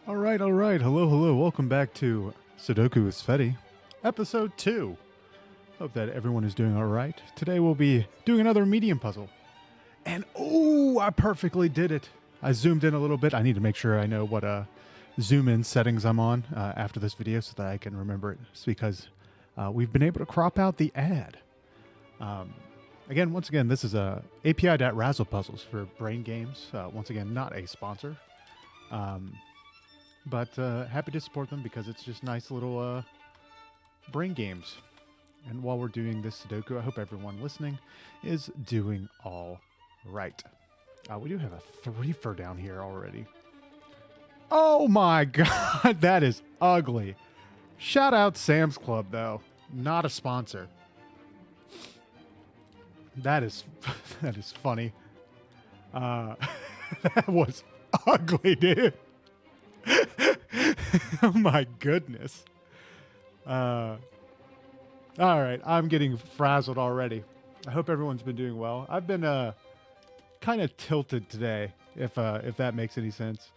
All right. Hello. Welcome back to Sudoku with Tsvetii, episode 2. Hope that everyone is doing all right. Today we'll be doing another medium puzzle. And I perfectly did it. I zoomed in a little bit. I need to make sure I know what zoom in settings I'm on after this video so that I can remember it. It's because we've been able to crop out the ad. Once again, this is API.Razzle Puzzles for Brain Games. Once again, not a sponsor. But happy to support them because it's just nice little brain games. And while we're doing this Sudoku, I hope everyone listening is doing all right. We do have a threefer down here already. Oh my god, that is ugly. Shout out Sam's Club, though. Not a sponsor. That is funny. That was ugly, dude. Oh my goodness. All right, I'm getting frazzled already. I hope everyone's been doing well. I've been kind of tilted today, if that makes any sense.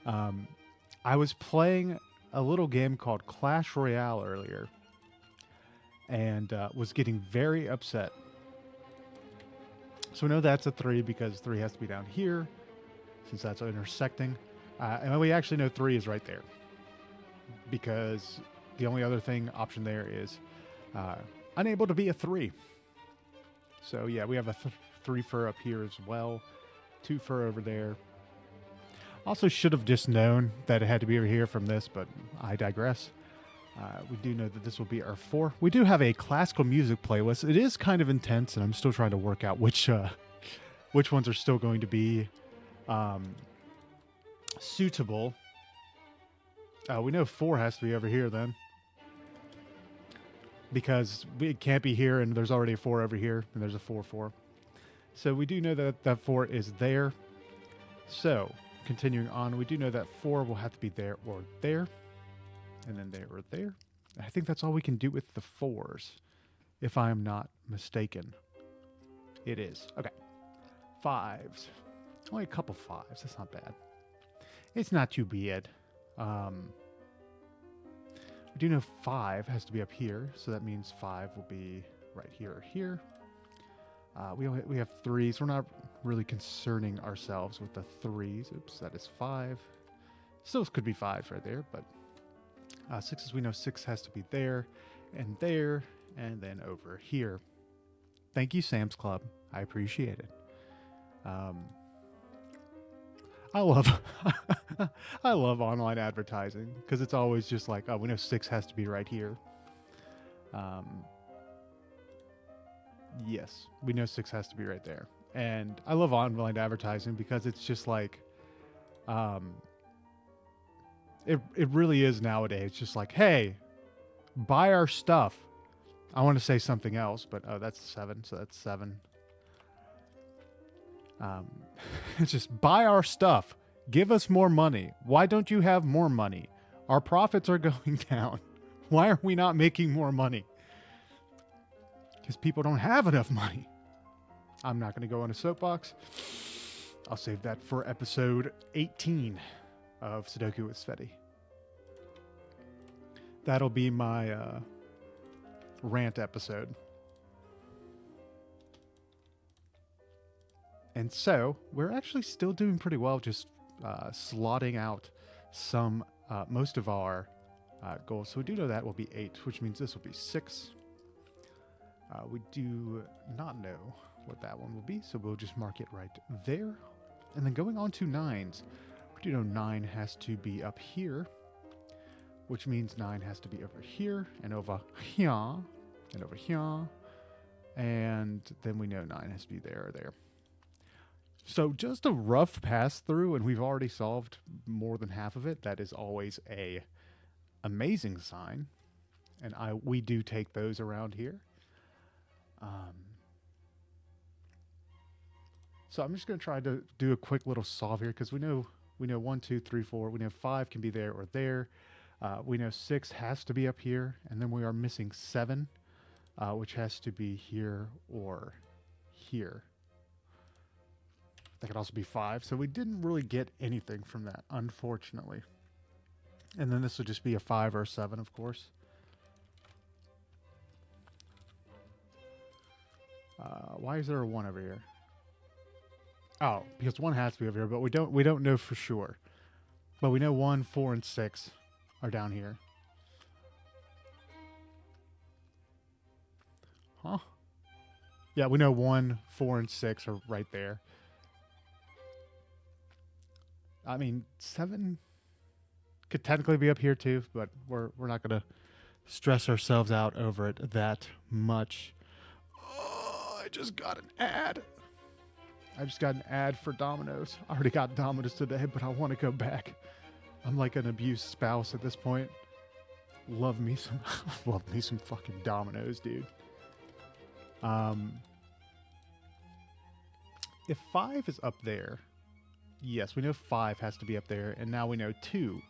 I was playing a little game called Clash Royale earlier, and was getting very upset. So we know that's a 3 because 3 has to be down here, since that's intersecting. And we actually know 3 is right there, because the only other option there is unable to be a 3. So yeah, we have a 3 fur up here as well, 2 fur over there. Also should have just known that it had to be over here from this, but I digress. We do know that this will be our 4. We do have a classical music playlist. It is kind of intense, and I'm still trying to work out which ones are still going to be suitable. We know 4 has to be over here then, because it can't be here, and there's already a 4 over here, and there's a 4-4. So we do know that that 4 is there. So continuing on, we do know that 4 will have to be there or there, and then there or there. I think that's all we can do with the 4s, if I'm not mistaken. It is. Okay. 5s. Only a couple 5s. That's not bad. It's not too bad. We do know 5 has to be up here, so that means 5 will be right here or here. We have 3s. We're not really concerning ourselves with the 3s. Oops, that is 5. Still could be 5s right there, but 6s, we know 6 has to be there, and then over here. Thank you, Sam's Club. I appreciate it. I love I love online advertising because it's always just like, oh, we know 6 has to be right here. Yes, we know 6 has to be right there. And I love online advertising because it's just like, it really is nowadays. Just like, hey, buy our stuff. I want to say something else, but that's 7, so that's 7. It's just buy our stuff. Give us more money. Why don't you have more money? Our profits are going down. Why are we not making more money? Because people don't have enough money. I'm not going to go on a soapbox. I'll save that for episode 18 of Sudoku with Tsvetii. That'll be my rant episode. And so we're actually still doing pretty well, just slotting out most of our goals. So we do know that will be 8, which means this will be 6. We do not know what that one will be, so we'll just mark it right there. And then going on to 9s, we do know 9 has to be up here, which means 9 has to be over here, and over here, and over here. And then we know 9 has to be there or there. So just a rough pass through, and we've already solved more than half of it. That is always a amazing sign, and we do take those around here. So I'm just going to try to do a quick little solve here because we know 1, 2, 3, 4. We know 5 can be there or there. We know 6 has to be up here, and then we are missing 7, which has to be here or here. That could also be 5. So we didn't really get anything from that, unfortunately. And then this will just be a 5 or a 7, of course. Why is there a 1 over here? Oh, because 1 has to be over here, but we don't know for sure. But we know 1, 4, and 6 are down here. Huh? Yeah, we know 1, 4, and 6 are right there. I mean, 7 could technically be up here too, but we're not gonna stress ourselves out over it that much. Oh, I just got an ad. I just got an ad for Dominos. I already got Dominos today, but I want to go back. I'm like an abused spouse at this point. Love me some fucking Dominos, dude. If 5 is up there, yes, we know 5 has to be up there, and now we know 2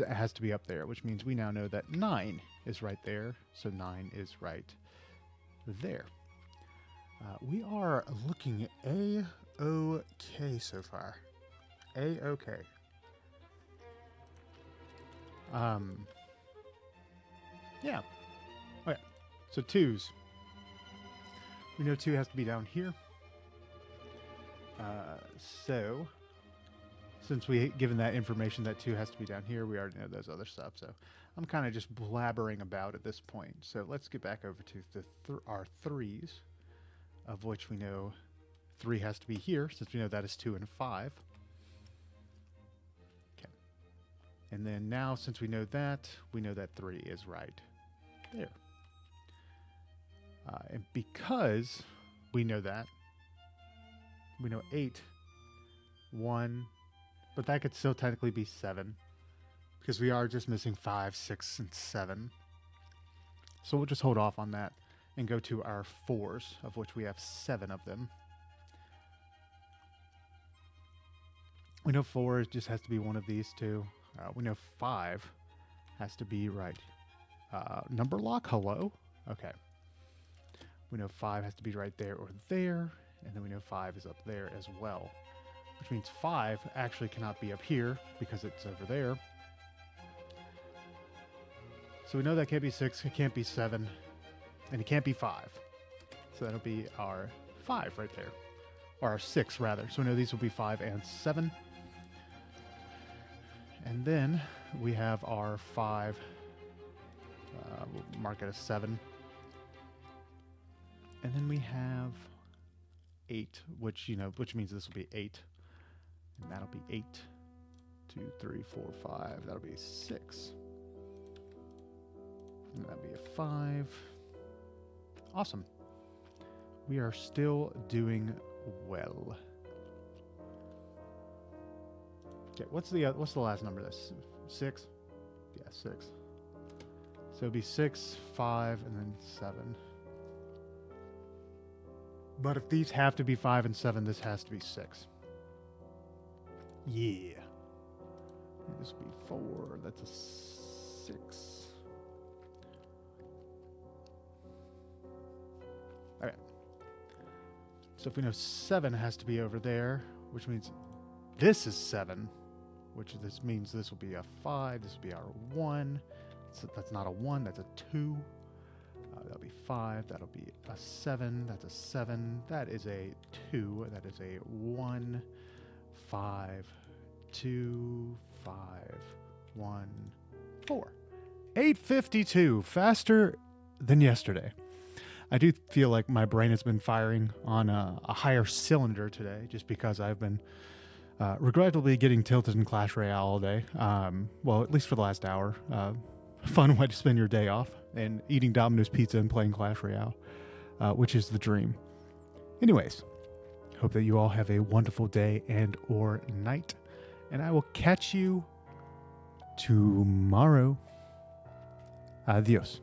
has to be up there, which means we now know that 9 is right there, so 9 is right there. We are looking A-OK so far. A-OK. Yeah. Okay, so 2s. We know 2 has to be down here. So, since we given that information that 2 has to be down here, we already know those other stuff. So, I'm kind of just blabbering about at this point. So, let's get back over to our 3s, of which we know 3 has to be here, since we know that is 2 and 5. Okay. And then now, since we know that 3 is right there. And because we know that, we know 8, 1, but that could still technically be 7, because we are just missing 5, 6, and 7. So we'll just hold off on that and go to our 4s, of which we have 7 of them. We know 4 just has to be one of these two. We know 5 has to be right. Number lock, hello? Okay. We know 5 has to be right there or there, and then we know 5 is up there as well. Which means 5 actually cannot be up here because it's over there. So we know that can't be 6, it can't be 7, and it can't be 5. So that'll be our 5 right there. Or our 6, rather. So we know these will be 5 and 7. And then we have our 5. We'll mark it as 7. And then we have 8, which means this will be 8. And that'll be 8. 2, 3, 4, 5. That'll be 6. And that'll be a 5. Awesome. We are still doing well. Okay, what's the last number? This 6? Yeah, 6. So it'll be 6, 5, and then 7. But if these have to be 5 and 7, this has to be 6. Yeah. This will be 4. That's a 6. Okay. So if we know 7 has to be over there, which means this is 7, which this means this will be a 5. This will be our 1. So that's not a 1. That's a 2. That'll be 5. That'll be a 7. That's a 7. That is a 2. That is a 1. 5, 2, 5, 1, 4. 8:52. Faster than yesterday. I do feel like my brain has been firing on a higher cylinder today, just because I've been regrettably getting tilted in Clash Royale all day. Well, at least for the last hour. Fun way to spend your day off, and eating Domino's pizza and playing Clash Royale, which is the dream. Anyways, hope that you all have a wonderful day and or night, and I will catch you tomorrow. Adios.